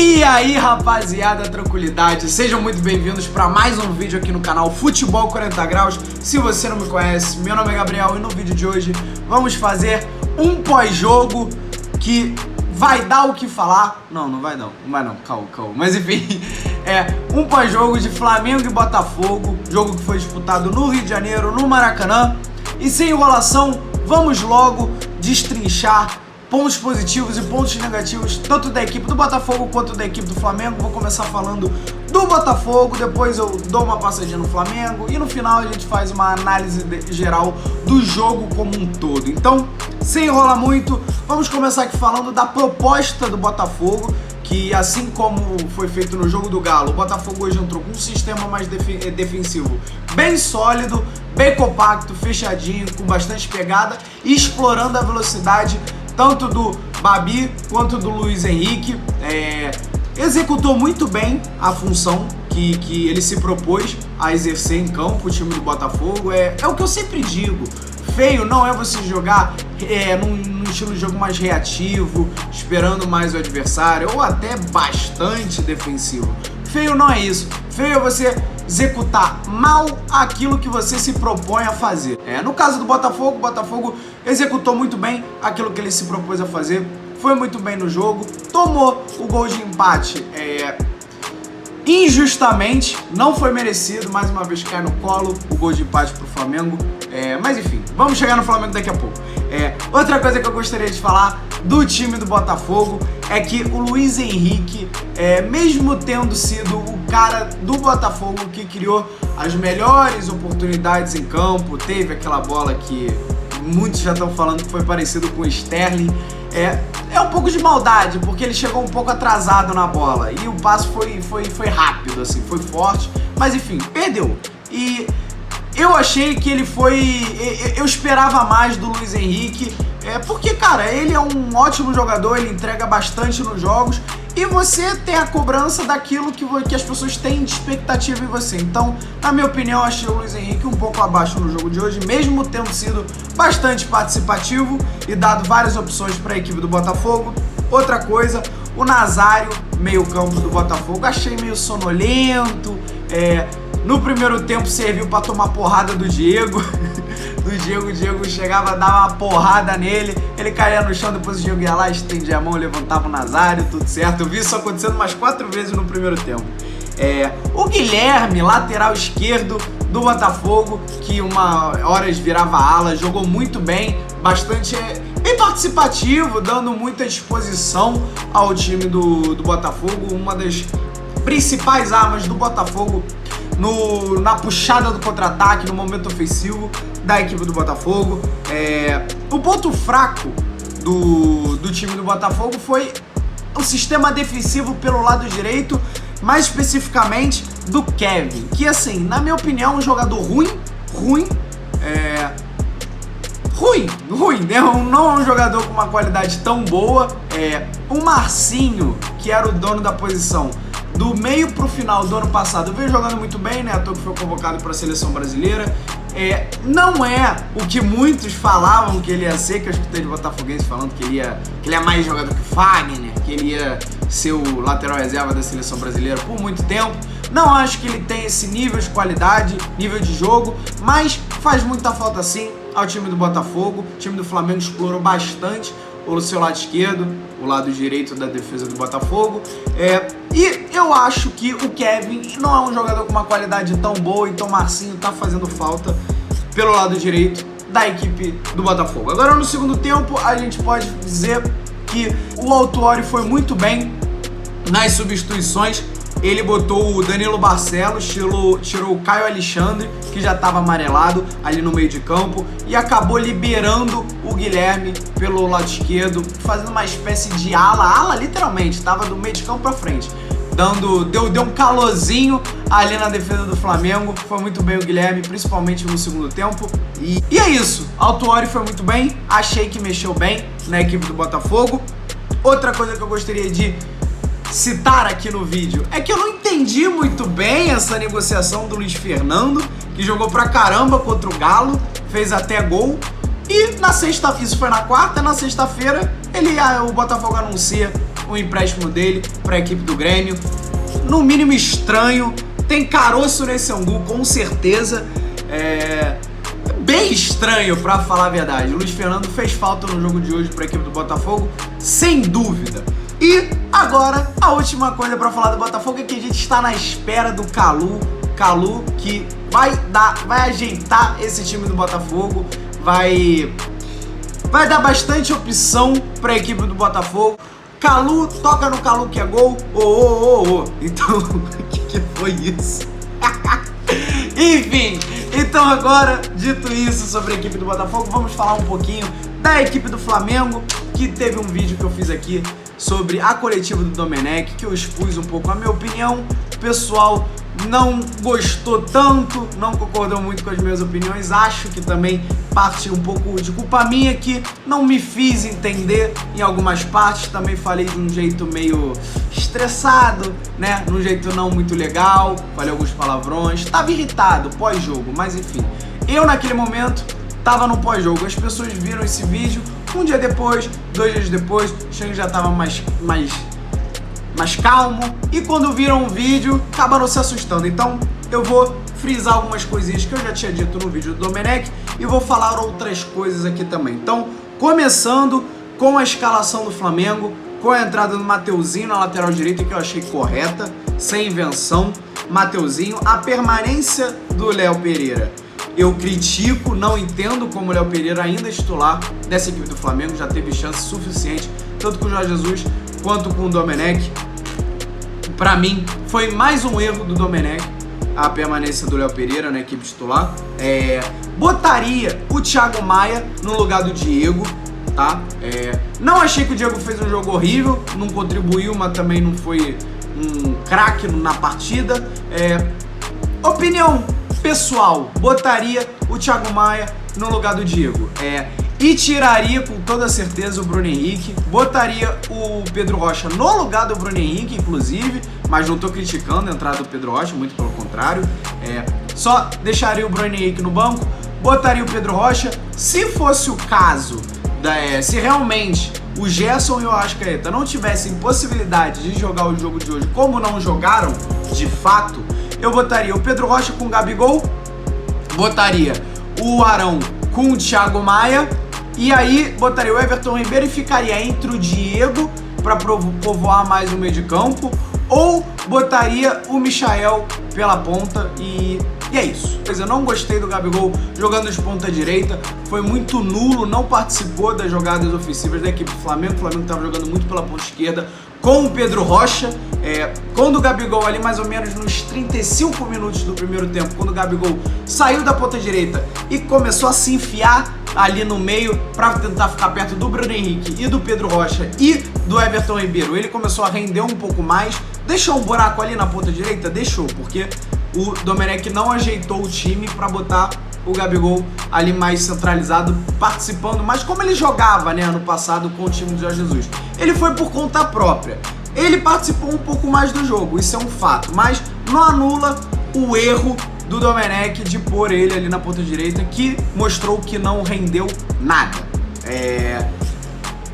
E aí, rapaziada, tranquilidade, sejam muito bem-vindos para mais um vídeo aqui no canal Futebol 40 Graus. Se você não me conhece, meu nome é Gabriel e no vídeo de hoje vamos fazer um pós-jogo que vai dar o que falar. Não vai não, calma. Mas enfim, um pós-jogo de Flamengo e Botafogo, jogo que foi disputado no Rio de Janeiro, no Maracanã. E sem enrolação, vamos logo destrinchar pontos positivos e pontos negativos, tanto da equipe do Botafogo quanto da equipe do Flamengo. Vou começar falando do Botafogo, depois eu dou uma passadinha no Flamengo e no final a gente faz uma análise geral do jogo como um todo. Então, sem enrolar muito, vamos começar aqui falando da proposta do Botafogo, que assim como foi feito no jogo do Galo, o Botafogo hoje entrou com um sistema mais defensivo bem sólido, bem compacto, fechadinho, com bastante pegada e explorando a velocidade tanto do Babi quanto do Luiz Henrique. Executou muito bem a função que ele se propôs a exercer em campo, o time do Botafogo. É o que eu sempre digo, feio não é você jogar num estilo de jogo mais reativo, esperando mais o adversário, ou até bastante defensivo. Feio não é isso, feio é você executar mal aquilo que você se propõe a fazer. No caso do Botafogo, o Botafogo executou muito bem aquilo que ele se propôs a fazer, foi muito bem no jogo, tomou o gol de empate injustamente, não foi merecido, mais uma vez cai no colo o gol de empate pro Flamengo, mas enfim, vamos chegar no Flamengo daqui a pouco. Outra coisa que eu gostaria de falar do time do Botafogo é que o Luiz Henrique, mesmo tendo sido o cara do Botafogo que criou as melhores oportunidades em campo, teve aquela bola que muitos já estão falando que foi parecido com o Sterling, é um pouco de maldade, porque ele chegou um pouco atrasado na bola e o passe foi rápido, assim, foi forte, mas enfim, perdeu. E eu achei que ele eu esperava mais do Luiz Henrique, porque, cara, ele é um ótimo jogador, ele entrega bastante nos jogos e você tem a cobrança daquilo que as pessoas têm de expectativa em você. Então, na minha opinião, achei o Luiz Henrique um pouco abaixo no jogo de hoje, mesmo tendo sido bastante participativo e dado várias opções para a equipe do Botafogo. Outra coisa, o Nazário, meio campo do Botafogo, achei meio sonolento, no primeiro tempo serviu para tomar porrada do Diego. O Diego chegava a dar uma porrada nele, ele caía no chão, depois o Diego ia lá, estendia a mão, levantava o Nazário, tudo certo. Eu vi isso acontecendo umas 4 vezes no primeiro tempo. O Guilherme, lateral esquerdo do Botafogo, que uma horas virava ala, jogou muito bem, bastante bem participativo, dando muita disposição ao time do Botafogo, uma das principais armas do Botafogo na puxada do contra-ataque, no momento ofensivo da equipe do Botafogo. O ponto fraco do time do Botafogo foi o sistema defensivo pelo lado direito, mais especificamente do Kevin, que, assim, na minha opinião, é um jogador ruim, né? Não é um jogador com uma qualidade tão boa. O Marcinho, que era o dono da posição do meio pro final do ano passado, veio jogando muito bem, né? À toa que foi convocado para a seleção brasileira. Não é o que muitos falavam que ele ia ser, que eu escutei de botafoguenses falando que ele é mais jogador que o Fagner, que ele ia ser o lateral reserva da seleção brasileira por muito tempo. Não acho que ele tem esse nível de qualidade, nível de jogo, mas faz muita falta sim ao time do Botafogo. O time do Flamengo explorou bastante o seu lado esquerdo, o lado direito da defesa do Botafogo. E eu acho que o Kevin não é um jogador com uma qualidade tão boa, então o Marcinho tá fazendo falta pelo lado direito da equipe do Botafogo. Agora, no segundo tempo, a gente pode dizer que o Autuori foi muito bem nas substituições. Ele botou o Danilo Barcelos, tirou o Caio Alexandre, que já estava amarelado ali no meio de campo, e acabou liberando o Guilherme pelo lado esquerdo, fazendo uma espécie de ala literalmente, estava do meio de campo para frente. Deu um calorzinho ali na defesa do Flamengo. Foi muito bem o Guilherme, principalmente no segundo tempo. E é isso, Autuori foi muito bem, achei que mexeu bem na equipe do Botafogo. Outra coisa que eu gostaria de citar aqui no vídeo é que eu não entendi muito bem essa negociação do Luiz Fernando, que jogou pra caramba contra o Galo, fez até gol, e isso foi na quarta, na sexta-feira o Botafogo anuncia o empréstimo dele para a equipe do Grêmio. No mínimo estranho, tem caroço nesse angu, com certeza. Bem estranho, pra falar a verdade. O Luiz Fernando fez falta no jogo de hoje para a equipe do Botafogo, sem dúvida. E agora, a última coisa pra falar do Botafogo é que a gente está na espera do Kalu. Kalu que vai ajeitar esse time do Botafogo, vai dar bastante opção para a equipe do Botafogo. Kalu, toca no Kalu que é gol. Então, o que foi isso? Enfim, então agora, dito isso sobre a equipe do Botafogo, vamos falar um pouquinho da equipe do Flamengo, que teve um vídeo que eu fiz aqui sobre a coletiva do Domenech, que eu expus um pouco a minha opinião. O pessoal não gostou tanto, não concordou muito com as minhas opiniões. Acho que também parte um pouco de culpa minha, que não me fiz entender em algumas partes. Também falei de um jeito meio estressado, né? Num jeito não muito legal, falei alguns palavrões. Tava irritado pós-jogo, mas enfim. Eu naquele momento tava no pós-jogo. As pessoas viram esse vídeo um dia depois, 2 dias depois, o Xang já tava mais calmo, e quando viram o vídeo, acabaram se assustando. Então eu vou frisar algumas coisinhas que eu já tinha dito no vídeo do Domenech e vou falar outras coisas aqui também. Então, começando com a escalação do Flamengo, com a entrada do Mateuzinho na lateral direita, que eu achei correta, sem invenção. Mateuzinho, a permanência do Léo Pereira, eu critico, não entendo como o Léo Pereira ainda é titular dessa equipe do Flamengo, já teve chance suficiente, tanto com o Jorge Jesus quanto com o Domenech. Pra mim, foi mais um erro do Domenech a permanência do Léo Pereira na equipe titular. Botaria o Thiago Maia no lugar do Diego, tá? Não achei que o Diego fez um jogo horrível, não contribuiu, mas também não foi um craque na partida. Opinião pessoal, botaria o Thiago Maia no lugar do Diego. E tiraria com toda certeza o Bruno Henrique, botaria o Pedro Rocha no lugar do Bruno Henrique, inclusive, mas não tô criticando a entrada do Pedro Rocha, muito pelo contrário. Só deixaria o Bruno Henrique no banco, botaria o Pedro Rocha. Se fosse o caso, se realmente o Gerson e o Arrascaeta não tivessem possibilidade de jogar o jogo de hoje, como não jogaram de fato, eu botaria o Pedro Rocha com o Gabigol, botaria o Arão com o Thiago Maia, e aí botaria o Everton Ribeiro e ficaria entre o Diego para povoar mais o meio de campo, ou botaria o Michael pela ponta, e é isso. Pois eu não gostei do Gabigol jogando de ponta direita, foi muito nulo, não participou das jogadas ofensivas da equipe do Flamengo. O Flamengo estava jogando muito pela ponta esquerda com o Pedro Rocha. Quando o Gabigol, ali mais ou menos nos 35 minutos do primeiro tempo, quando o Gabigol saiu da ponta direita e começou a se enfiar ali no meio para tentar ficar perto do Bruno Henrique e do Pedro Rocha e do Everton Ribeiro, ele começou a render um pouco mais. Deixou um buraco ali na ponta direita? Deixou, porque o Domenech não ajeitou o time para botar o Gabigol ali mais centralizado, participando mais como ele jogava, né, ano passado com o time do Jorge Jesus. Ele foi por conta própria. Ele participou um pouco mais do jogo, isso é um fato, mas não anula o erro do Domenech de pôr ele ali na ponta direita, que mostrou que não rendeu nada.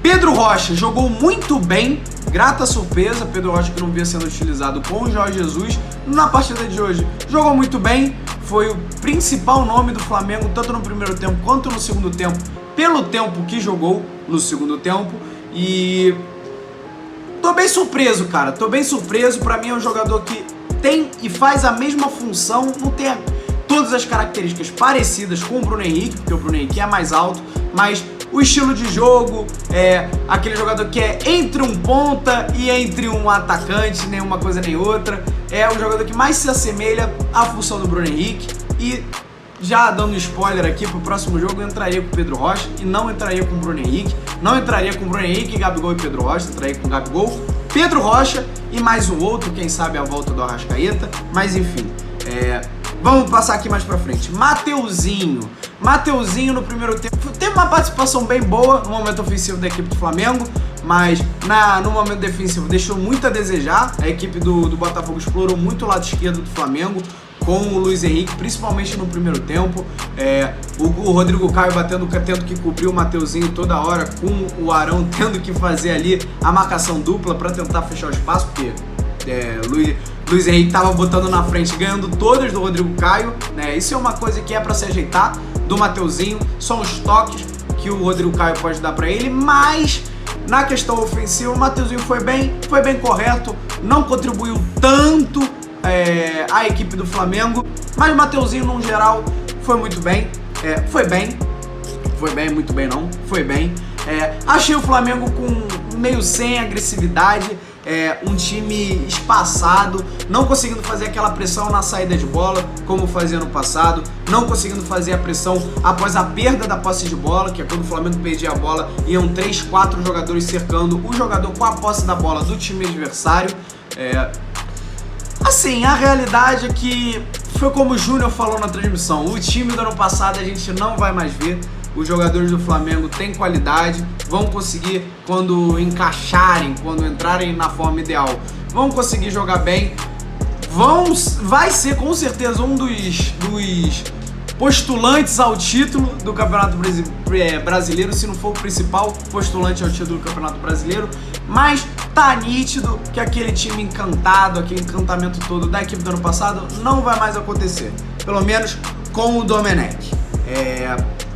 Pedro Rocha jogou muito bem, grata surpresa. Pedro Rocha, que não vinha sendo utilizado com o Jorge Jesus, na partida de hoje jogou muito bem, foi o principal nome do Flamengo, tanto no primeiro tempo quanto no segundo tempo, pelo tempo que jogou no segundo tempo. E tô bem surpreso, cara, tô bem surpreso. Pra mim é um jogador que tem e faz a mesma função, não tem todas as características parecidas com o Bruno Henrique, porque o Bruno Henrique é mais alto, mas o estilo de jogo é aquele jogador que é entre um ponta e entre um atacante, nem uma coisa nem outra. É o jogador que mais se assemelha à função do Bruno Henrique. E já dando spoiler aqui, pro próximo jogo eu entraria com o Pedro Rocha e não entraria com o Bruno Henrique. Não entraria com o Bruno Henrique, Gabigol e Pedro Rocha, entraria com o Gabigol, Pedro Rocha e mais um outro, quem sabe a volta do Arrascaeta. Mas enfim, vamos passar aqui mais pra frente. Mateuzinho no primeiro tempo teve uma participação bem boa no momento ofensivo da equipe do Flamengo, mas no momento defensivo deixou muito a desejar. A equipe do Botafogo explorou muito o lado esquerdo do Flamengo. com o Luiz Henrique, principalmente no primeiro tempo. O Rodrigo Caio tendo que cobrir o Mateuzinho toda hora, com o Arão tendo que fazer ali a marcação dupla para tentar fechar o espaço, porque Luiz Henrique estava botando na frente, ganhando todas do Rodrigo Caio, né? Isso é uma coisa que é para se ajeitar do Mateuzinho, são os toques que o Rodrigo Caio pode dar para ele, mas na questão ofensiva o Mateuzinho foi bem correto, não contribuiu tanto a equipe do Flamengo, mas o Mateuzinho no geral foi muito bem, foi bem. Achei o Flamengo com meio sem agressividade, um time espaçado, não conseguindo fazer aquela pressão na saída de bola, como fazia no passado, não conseguindo fazer a pressão após a perda da posse de bola, que é quando o Flamengo perdia a bola, iam 3, 4 jogadores cercando o jogador com a posse da bola do time adversário. Assim, a realidade é que foi como o Júnior falou na transmissão, o time do ano passado a gente não vai mais ver. Os jogadores do Flamengo têm qualidade, vão conseguir, quando encaixarem, quando entrarem na forma ideal, vão conseguir jogar bem. Vai ser com certeza um dos postulantes ao título do Campeonato Brasileiro, se não for o principal postulante ao título do Campeonato Brasileiro, mas tá nítido que aquele time encantado, aquele encantamento todo da equipe do ano passado não vai mais acontecer, pelo menos com o Domenech.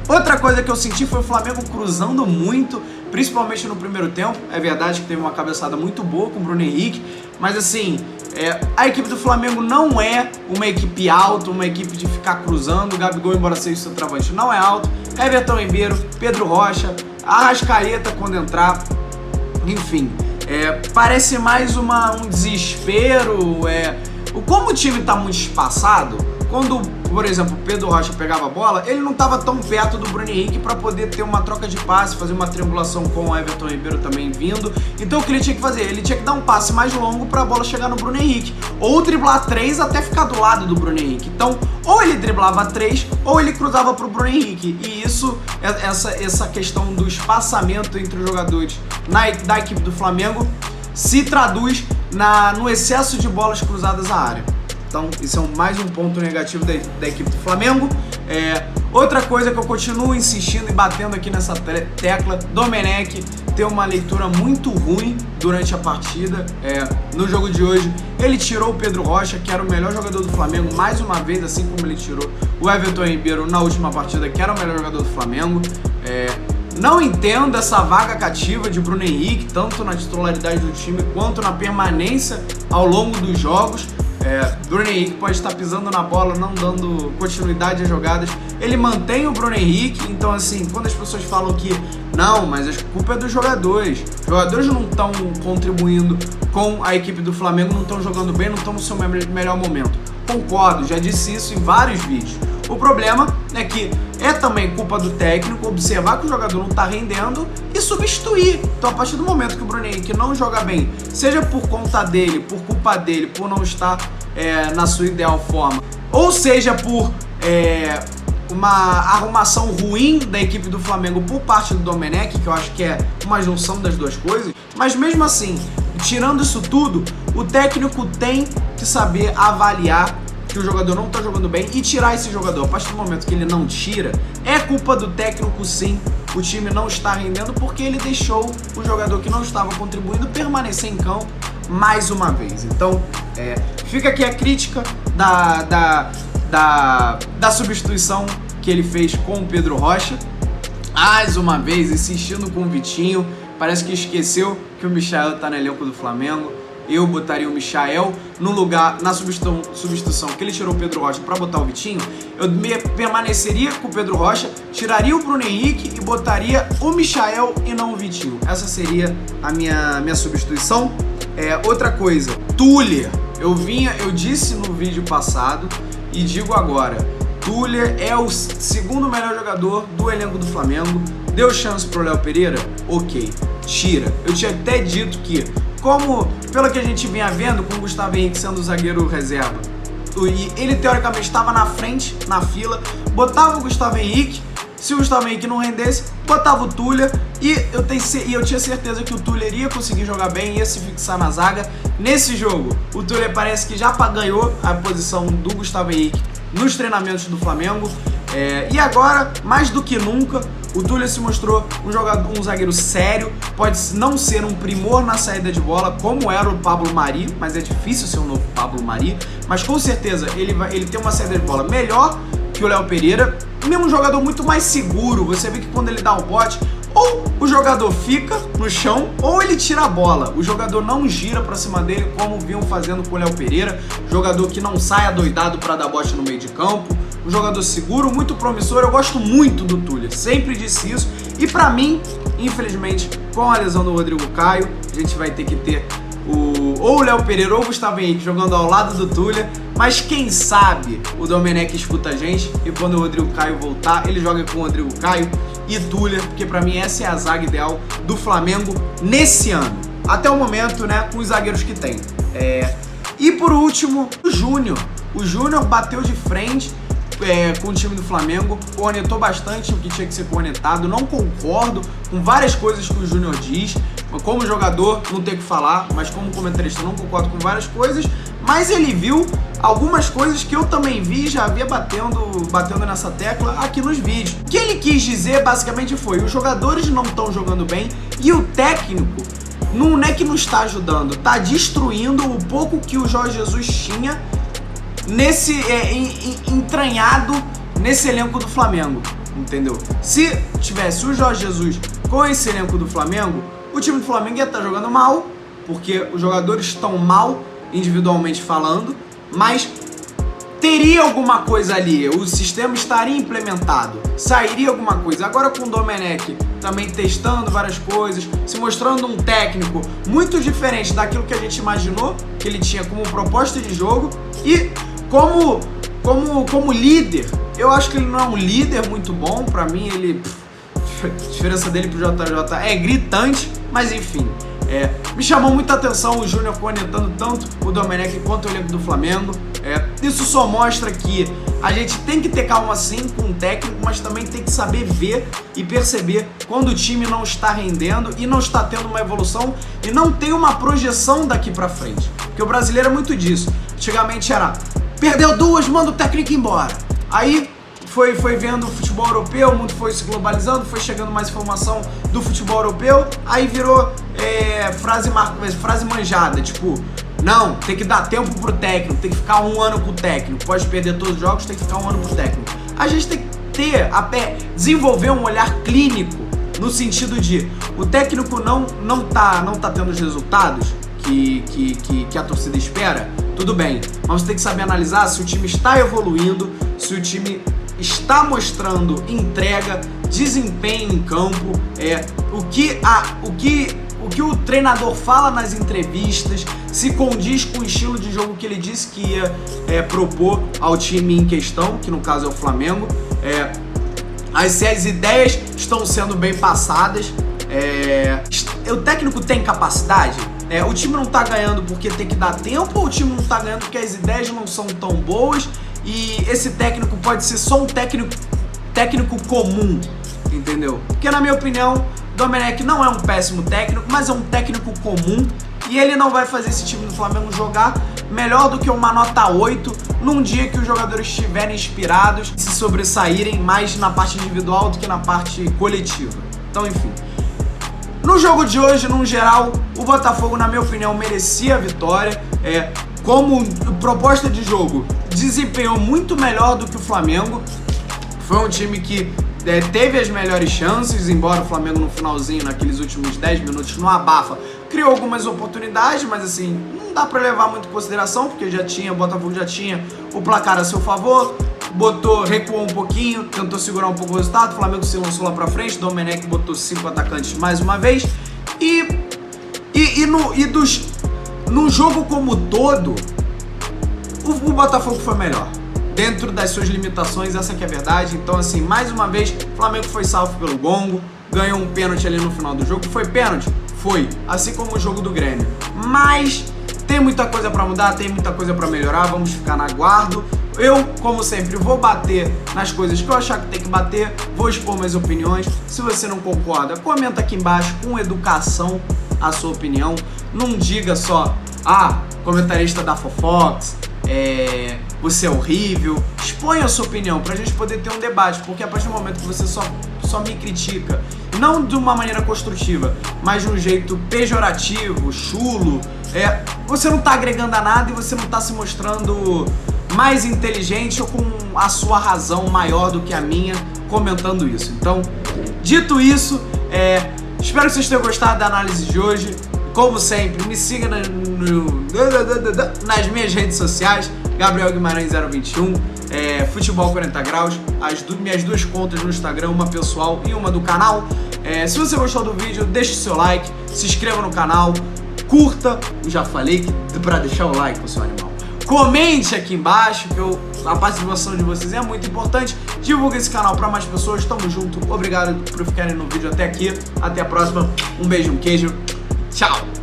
Outra coisa que eu senti foi o Flamengo cruzando muito, principalmente no primeiro tempo. É verdade que teve uma cabeçada muito boa com o Bruno Henrique, mas assim, a equipe do Flamengo não é uma equipe alta, uma equipe de ficar cruzando. O Gabigol, embora seja centroavante, não é alto. Everton Ribeiro, Pedro Rocha, Arrascaeta quando entrar, enfim, parece mais um desespero. Como o time tá muito espaçado, quando, por exemplo, o Pedro Rocha pegava a bola, ele não estava tão perto do Bruno Henrique para poder ter uma troca de passe, fazer uma triangulação com o Everton Ribeiro também vindo. Então o que ele tinha que fazer? Ele tinha que dar um passe mais longo para a bola chegar no Bruno Henrique, ou driblar 3 até ficar do lado do Bruno Henrique. Então, ou ele driblava 3, ou ele cruzava para o Bruno Henrique. E isso, essa questão do espaçamento entre os jogadores da equipe do Flamengo se traduz no excesso de bolas cruzadas à área. Então, isso é mais um ponto negativo da equipe do Flamengo. Outra coisa que eu continuo insistindo e batendo aqui nessa tecla, Domenech tem uma leitura muito ruim durante a partida. No jogo de hoje, ele tirou o Pedro Rocha, que era o melhor jogador do Flamengo, mais uma vez, assim como ele tirou o Everton Ribeiro na última partida, que era o melhor jogador do Flamengo. Não entendo essa vaga cativa de Bruno Henrique, tanto na titularidade do time, quanto na permanência ao longo dos jogos. Bruno Henrique pode estar pisando na bola, não dando continuidade às jogadas. Ele mantém o Bruno Henrique, então assim, quando as pessoas falam que não, mas a culpa é dos jogadores, os jogadores não estão contribuindo com a equipe do Flamengo, não estão jogando bem, não estão no seu melhor momento. Concordo, já disse isso em vários vídeos. O problema é que é também culpa do técnico observar que o jogador não está rendendo e substituir. Então, a partir do momento que o Bruno Henrique não joga bem, seja por conta dele, por culpa dele, por não estar na sua ideal forma, ou seja por uma arrumação ruim da equipe do Flamengo por parte do Domenech, que eu acho que é uma junção das duas coisas, mas mesmo assim, tirando isso tudo, o técnico tem que saber avaliar que o jogador não está jogando bem e tirar esse jogador. A partir do momento que ele não tira, é culpa do técnico sim. O time não está rendendo porque ele deixou o jogador que não estava contribuindo permanecer em campo mais uma vez. Então, fica aqui a crítica da substituição que ele fez com o Pedro Rocha. Mais uma vez, insistindo com o Vitinho. Parece que esqueceu que o Michael está no elenco do Flamengo. Eu botaria o Michael no lugar, na substituição que ele tirou o Pedro Rocha para botar o Vitinho. Eu permaneceria com o Pedro Rocha, tiraria o Bruno Henrique e botaria o Michael e não o Vitinho. Essa seria a minha substituição. Outra coisa, Tuller. Eu disse no vídeo passado e digo agora, Tuller é o segundo melhor jogador do elenco do Flamengo. Deu chance pro Léo Pereira? Ok, tira. Eu tinha até dito que, pelo que a gente vinha vendo com o Gustavo Henrique sendo o zagueiro reserva, e ele teoricamente estava na frente, na fila, botava o Gustavo Henrique Se o Gustavo Henrique não rendesse, botava o Tuller e eu tinha certeza que o Tuller iria conseguir jogar bem, ia se fixar na zaga. Nesse jogo, o Tuller parece que já ganhou a posição do Gustavo Henrique nos treinamentos do Flamengo. E agora, mais do que nunca, o Tuller se mostrou um zagueiro sério. Pode não ser um primor na saída de bola, como era o Pablo Mari, mas é difícil ser um novo Pablo Mari. Mas com certeza ele tem uma saída de bola melhor que o Léo Pereira. Mesmo um jogador muito mais seguro. Você vê que quando ele dá o bote, ou o jogador fica no chão, ou ele tira a bola. O jogador não gira pra cima dele, como vinham fazendo com o Léo Pereira. Jogador que não sai adoidado pra dar bote no meio de campo. Um jogador seguro, muito promissor. Eu gosto muito do Tuller, sempre disse isso. E pra mim, infelizmente, com a lesão do Rodrigo Caio, a gente vai ter que ter ou o Léo Pereira ou o Gustavo Henrique jogando ao lado do Tuller. Mas quem sabe o Domenech escuta a gente e quando o Rodrigo Caio voltar, ele joga com o Rodrigo Caio e Tuller, porque pra mim essa é a zaga ideal do Flamengo nesse ano. Até o momento, né, com os zagueiros que tem. E por último, o Júnior. O Júnior bateu de frente com o time do Flamengo, cornetou bastante o que tinha que ser cornetado. Não concordo com várias coisas que o Júnior diz. Como jogador, não tenho o que falar, mas como comentarista não concordo com várias coisas. Mas ele viu algumas coisas que eu também vi, já havia batendo nessa tecla aqui nos vídeos. O que ele quis dizer basicamente foi: os jogadores não estão jogando bem e o técnico não é que não está ajudando, está destruindo o pouco que o Jorge Jesus tinha entranhado nesse elenco do Flamengo, entendeu? Se tivesse o Jorge Jesus com esse elenco do Flamengo, o time do Flamengo ia estar jogando mal, porque os jogadores estão mal individualmente falando, mas teria alguma coisa ali, o sistema estaria implementado, sairia alguma coisa. Agora com o Domenech também testando várias coisas, se mostrando um técnico muito diferente daquilo que a gente imaginou que ele tinha como proposta de jogo, e como líder, eu acho que ele não é um líder muito bom. Pra mim, a diferença dele pro JJ é gritante, mas enfim. Me chamou muita atenção o Júnior cornetando tanto o Domenech quanto o elenco do Flamengo. Isso só mostra que a gente tem que ter calma sim com o técnico, mas também tem que saber ver e perceber quando o time não está rendendo e não está tendo uma evolução e não tem uma projeção daqui pra frente. Porque o brasileiro é muito disso. Antigamente era: perdeu duas, manda o técnico embora. Aí foi vendo o futebol europeu, o mundo foi se globalizando, foi chegando mais informação do futebol europeu, aí virou frase manjada, tipo: não, tem que dar tempo pro técnico, tem que ficar um ano com o técnico, pode perder todos os jogos, tem que ficar um ano pro técnico. A gente tem que desenvolver um olhar clínico, no sentido de o técnico não tá tendo os resultados que a torcida espera, tudo bem, mas você tem que saber analisar se o time está evoluindo, se o time está mostrando entrega, desempenho em campo, o que o treinador fala nas entrevistas, se condiz com o estilo de jogo que ele disse que ia propor ao time em questão, que no caso é o Flamengo, se as ideias estão sendo bem passadas. O técnico tem capacidade? O time não tá ganhando porque tem que dar tempo, ou o time não tá ganhando porque as ideias não são tão boas e esse técnico pode ser só um técnico comum, entendeu? Porque na minha opinião, Domenech não é um péssimo técnico, mas é um técnico comum e ele não vai fazer esse time do Flamengo jogar melhor do que uma nota 8 num dia que os jogadores estiverem inspirados e se sobressaírem mais na parte individual do que na parte coletiva. Então, enfim. No jogo de hoje, no geral, o Botafogo, na minha opinião, merecia a vitória. Como proposta de jogo, desempenhou muito melhor do que o Flamengo. Foi um time que teve as melhores chances, embora o Flamengo no finalzinho, naqueles últimos 10 minutos, no abafa, criou algumas oportunidades, mas assim, não dá pra levar muito em consideração, porque o Botafogo já tinha o placar a seu favor, recuou um pouquinho, tentou segurar um pouco o resultado, o Flamengo se lançou lá pra frente, o Domenech botou 5 atacantes mais uma vez, no jogo como todo, o Botafogo foi melhor. Dentro das suas limitações, essa que é a verdade. Então, assim, mais uma vez, o Flamengo foi salvo pelo gongo, ganhou um pênalti ali no final do jogo. Foi pênalti? Foi. Assim como o jogo do Grêmio. Mas tem muita coisa pra mudar, tem muita coisa pra melhorar, vamos ficar na guarda. Eu, como sempre, vou bater nas coisas que eu achar que tem que bater, vou expor minhas opiniões. Se você não concorda, comenta aqui embaixo com educação a sua opinião. Não diga só, comentarista da Fofox, você é horrível. Exponha a sua opinião pra gente poder ter um debate, porque a partir do momento que você só me critica, não de uma maneira construtiva, mas de um jeito pejorativo, chulo, você não tá agregando a nada e você não tá se mostrando mais inteligente ou com a sua razão maior do que a minha comentando isso. Então, dito isso, espero que vocês tenham gostado da análise de hoje. Como sempre, me siga nas minhas redes sociais, Gabriel Guimarães 021, Futebol 40 Graus, minhas duas contas no Instagram, uma pessoal e uma do canal. Se você gostou do vídeo, deixe seu like, se inscreva no canal, curta, eu já falei que pra deixar o like, seu animal. Comente aqui embaixo, que a participação de vocês é muito importante. Divulga esse canal para mais pessoas. Tamo junto. Obrigado por ficarem no vídeo até aqui. Até a próxima. Um beijo, um queijo. Tchau.